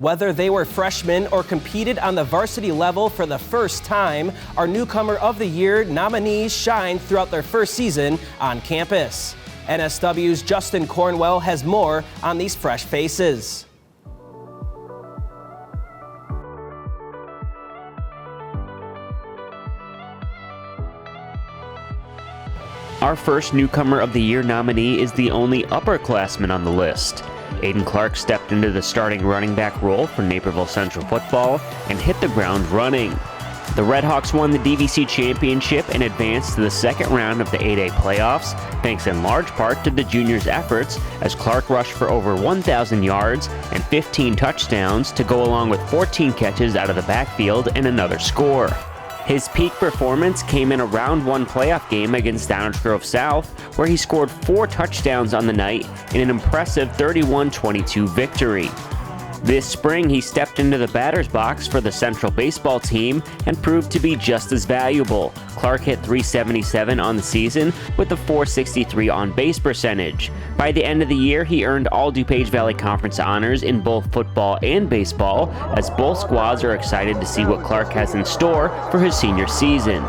Whether they were freshmen or competed on the varsity level for the first time, our Newcomer of the Year nominees shined throughout their first season on campus. NSW's Justin Cornwell has more on these fresh faces. Our first Newcomer of the Year nominee is the only upperclassman on the list. Aiden Clark stepped into the starting running back role for Naperville Central football and hit the ground running. The Redhawks won the DVC championship and advanced to the second round of the 8A playoffs, thanks in large part to the junior's efforts as Clark rushed for over 1,000 yards and 15 touchdowns to go along with 14 catches out of the backfield and another score. His peak performance came in a round 1 playoff game against Downers Grove South, where he scored 4 touchdowns on the night in an impressive 31-22 victory. This spring, he stepped into the batter's box for the Central baseball team and proved to be just as valuable. Clark hit .377 on the season with a .463 on-base percentage. By the end of the year, he earned all DuPage Valley Conference honors in both football and baseball, as both squads are excited to see what Clark has in store for his senior season.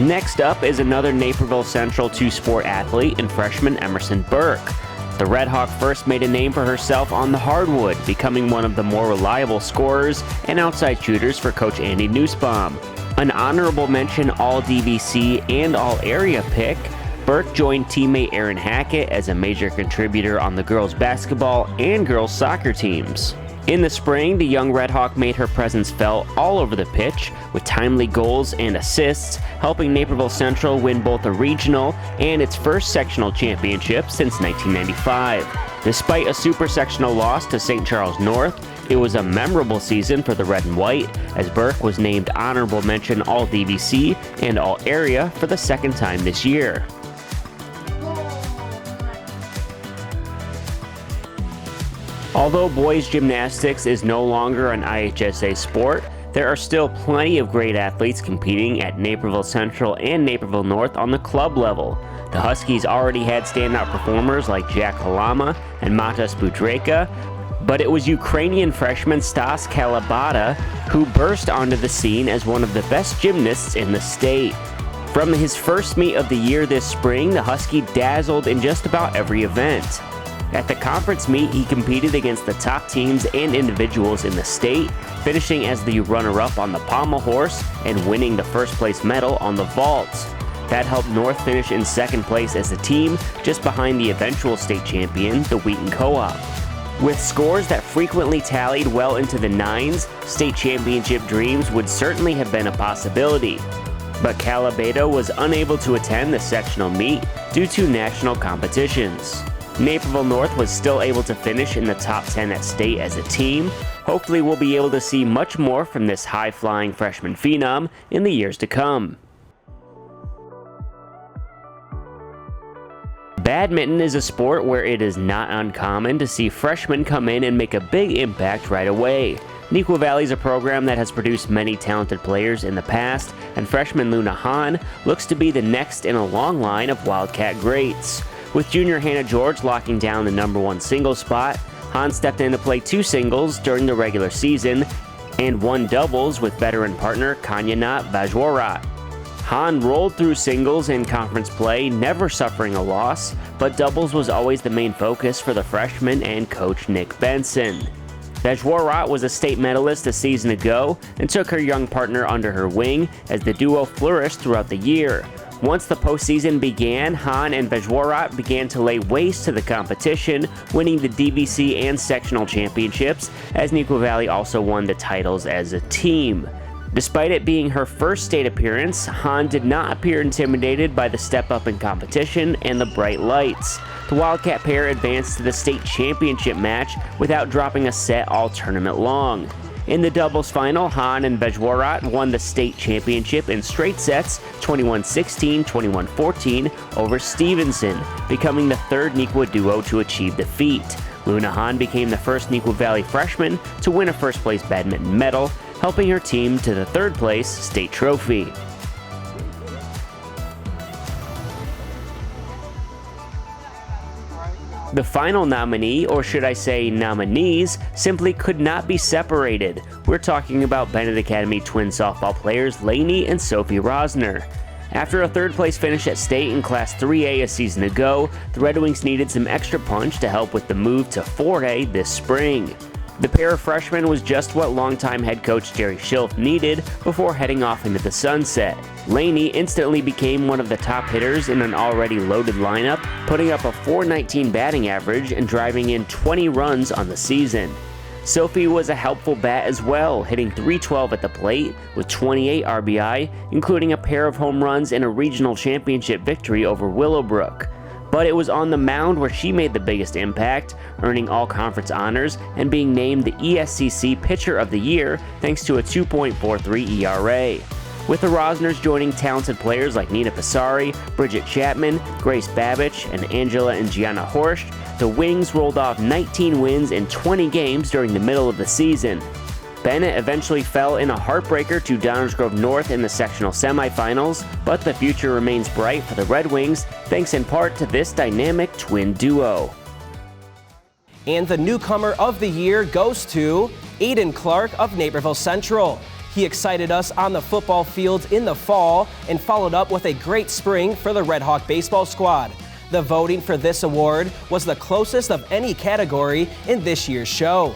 Next up is another Naperville Central two-sport athlete and freshman Emerson Burke. The Red Hawk first made a name for herself on the hardwood, becoming one of the more reliable scorers and outside shooters for Coach Andy Nussbaum. An honorable mention All-DVC and All-Area pick, Burke joined teammate Aaron Hackett as a major contributor on the girls' basketball and girls' soccer teams. In the spring, the young Red Hawk made her presence felt all over the pitch, with timely goals and assists, helping Naperville Central win both a regional and its first sectional championship since 1995. Despite a super sectional loss to St. Charles North, it was a memorable season for the Red and White, as Burke was named honorable mention All-DVC and All-Area for the second time this year. Although boys gymnastics is no longer an IHSA sport, there are still plenty of great athletes competing at Naperville Central and Naperville North on the club level. The Huskies already had standout performers like Jack Halama and Matas Budrejka, but it was Ukrainian freshman Stas Kalabata who burst onto the scene as one of the best gymnasts in the state. From his first meet of the year this spring, the Husky dazzled in just about every event. At the conference meet, he competed against the top teams and individuals in the state, finishing as the runner-up on the pommel horse and winning the first place medal on the vault. That helped North finish in second place as a team, just behind the eventual state champion, the Wheaton Co-op. With scores that frequently tallied well into the 9s, state championship dreams would certainly have been a possibility. But Calabata was unable to attend the sectional meet due to national competitions. Naperville North was still able to finish in the top 10 at state as a team. Hopefully we'll be able to see much more from this high-flying freshman phenom in the years to come. Badminton is a sport where it is not uncommon to see freshmen come in and make a big impact right away. Neuqua Valley is a program that has produced many talented players in the past, and freshman Luna Hahn looks to be the next in a long line of Wildcat greats. With junior Hannah George locking down the #1 singles spot, Hahn stepped in to play 2 singles during the regular season and 1 doubles with veteran partner Kanyanat Vajwarat. Hahn rolled through singles and conference play, never suffering a loss, but doubles was always the main focus for the freshman and coach Nick Benson. Vajwarat was a state medalist a season ago and took her young partner under her wing as the duo flourished throughout the year. Once the postseason began, Hahn and Vajwarat began to lay waste to the competition, winning the DVC and sectional championships, as Neuqua Valley also won the titles as a team. Despite it being her first state appearance, Hahn did not appear intimidated by the step up in competition and the bright lights. The Wildcat pair advanced to the state championship match without dropping a set all tournament long. In the doubles final, Hahn and Vajwarat won the state championship in straight sets, 21-16, 21-14 over Stevenson, becoming the third Neuqua duo to achieve the feat. Luna Hahn became the first Neuqua Valley freshman to win a first-place badminton medal, helping her team to the third-place state trophy. The final nominee, or should I say nominees, simply could not be separated. We're talking about Bennett Academy twin softball players Lainey and Sophie Rosner. After a third-place finish at state in Class 3A a season ago, the Red Wings needed some extra punch to help with the move to 4A this spring. The pair of freshmen was just what longtime head coach Jerry Schilf needed before heading off into the sunset. Lainey instantly became one of the top hitters in an already loaded lineup, putting up a .419 batting average and driving in 20 runs on the season. Sophie was a helpful bat as well, hitting .312 at the plate with 28 RBI, including a pair of home runs in a regional championship victory over Willowbrook. But it was on the mound where she made the biggest impact, earning all-conference honors and being named the ESCC Pitcher of the Year thanks to a 2.43 ERA. With the Rosners joining talented players like Nina Passari, Bridget Chapman, Grace Babich, and Angela and Gianna Horst, the Wings rolled off 19 wins in 20 games during the middle of the season. Bennett eventually fell in a heartbreaker to Downers Grove North in the sectional semifinals, but the future remains bright for the Red Wings, thanks in part to this dynamic twin duo. And the newcomer of the year goes to Aiden Clark of Naperville Central. He excited us on the football fields in the fall and followed up with a great spring for the Red Hawk baseball squad. The voting for this award was the closest of any category in this year's show.